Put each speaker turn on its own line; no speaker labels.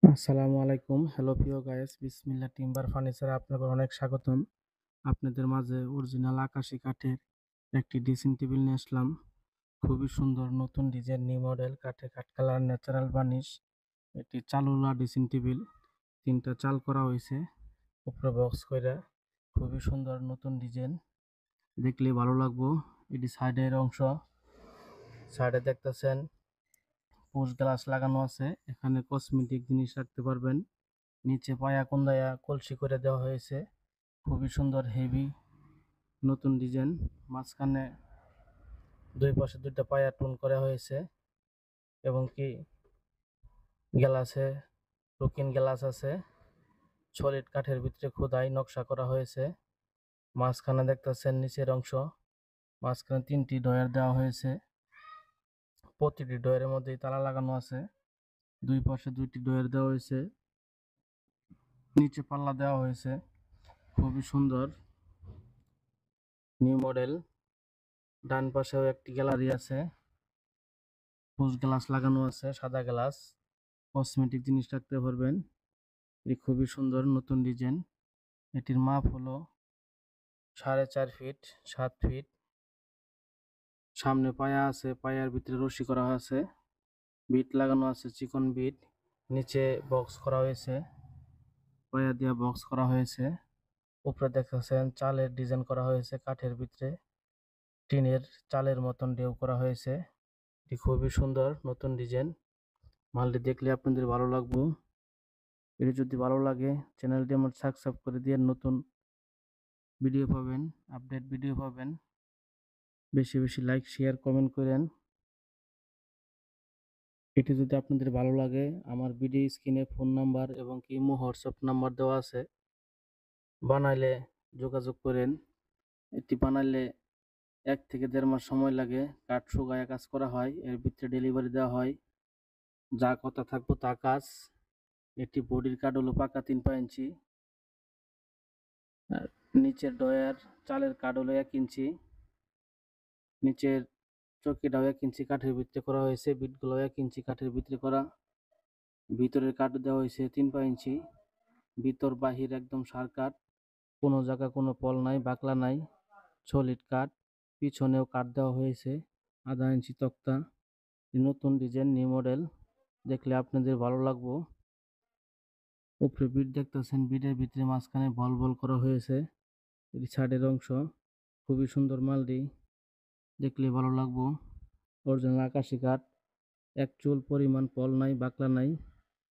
আসসালামু আলাইকুম। হ্যালো প্রিয় গাইস, বিসমিল্লাহ টিম্বার ফার্নিচারে আপনাদের অনেক স্বাগতম। আপনাদের মাঝে অরিজিনাল আকাশি কাঠের একটি ড্রেসিং টেবিল নিয়ে আসলাম। খুবই সুন্দর নতুন ডিজাইন, নিউ মডেল, কাঠে কাঠ কালার, ন্যাচারাল বার্নিশ। এটি চালুলা ড্রেসিং টেবিল, তিনটা চাল করা হয়েছে উপরে বক্স কইরা। খুবই সুন্দর নতুন ডিজাইন, দেখলে ভালো লাগবো। এটি সাইডের অংশ, সাইডে দেখতেছেন পুশ গ্লাস লাগানো আছে, এখানে কসমেটিক জিনিস রাখতে পারবেন। নিচে পায়া কুন্দায়া কলসি করে দেওয়া হয়েছে, খুবই সুন্দর হেভি নতুন ডিজাইন। মাঝখানে দুই পাশে দুইটা পায়া টুন করা হয়েছে এবং কি গ্লাসে লুকিং গ্লাস আছে। সলিড কাঠের ভিতরে খোদাই নকশা করা হয়েছে। মাঝখানে দেখতেছেন নিচের অংশ, মাঝখানে তিনটি ডয়ার দেওয়া হয়েছে। প্রতিটি ডয়ারের মধ্যেই তালা লাগানো আছে। দুই পাশে দুইটি ডয়ার দেওয়া হয়েছে, নিচে পাল্লা দেওয়া হয়েছে। খুবই সুন্দর নিউ মডেল। ডান পাশেও একটি গ্যালারি আছে, পুশ গ্লাস লাগানো আছে, সাদা গ্লাস। কসমেটিক জিনিস রাখতে পারবেন। এটি খুবই সুন্দর নতুন ডিজাইন। এটির মাপ হলো 4.5 ফিট 7 ফিট। সামনে পায়া আছে, পায়ার ভিতরে রশি করা আছে, বিট লাগানো আছে, চিকন বিট। নিচে বক্স করা হয়েছে, পায়া দিয়া বক্স করা হয়েছে। উপরে দেখতেছেন চালের ডিজাইন করা হয়েছে কাঠের ভিতরে, টিনের চালের মতন ঢেউ করা হয়েছে। এটি খুবই সুন্দর নতুন ডিজাইন। মালটি দেখলে আপনাদের ভালো লাগবে। এটি যদি ভালো লাগে চ্যানেলটি আমার সাবস্ক্রাইব করে দিয়ে নতুন ভিডিও পাবেন, আপডেট ভিডিও পাবেন। বেশি বেশি লাইক শেয়ার কমেন্ট করেন। এটি যদি আপনাদের ভালো লাগে, আমার ভিডিও স্ক্রিনে ফোন নাম্বার এবং ইমো হোয়াটসঅ্যাপ নাম্বার দেওয়া আছে, বানাইলে যোগাযোগ করেন। এটি বানাইলে 1 থেকে 1.5 মাস সময় লাগে। কাঠ শুকায় কাজ করা হয়, এর ভিতরে ডেলিভারি দেওয়া হয়। যা কথা থাকবো তা কাজ। এটি বডির কাঠ হলো পাকা 3 ইঞ্চি, আর নিচের ডয়ার চালের কাঠ হলো 1 ইঞ্চি। নিচের চৌকিটাও 1 ইঞ্চি কাঠের ভিতরে করা হয়েছে, বিটগুলো 1 ইঞ্চি কাঠের ভিতরে করা। ভিতরের কাঠ দেওয়া হয়েছে 3 ইঞ্চি। ভিতর বাহির একদম সার কাঠ, কোনো জায়গা কোনো পল নাই, বাকলা নাই, সলিড কাঠ। পিছনেও কাঠ দেওয়া হয়েছে, ½ ইঞ্চি তক্তা। নতুন ডিজাইন, নিউ মডেল, দেখলে আপনাদের ভালো লাগবো। উপরে বিট দেখতেছেন, বিটের ভিতরে মাঝখানে বল বল করা হয়েছে। এটি ছাদের অংশ, খুবই সুন্দর মালটি, দেখলে ভালো লাগবো। অরিজিনাল আকাশি কাঠ, এক চুল পরিমাণ পল নাই, বাকলা নাই।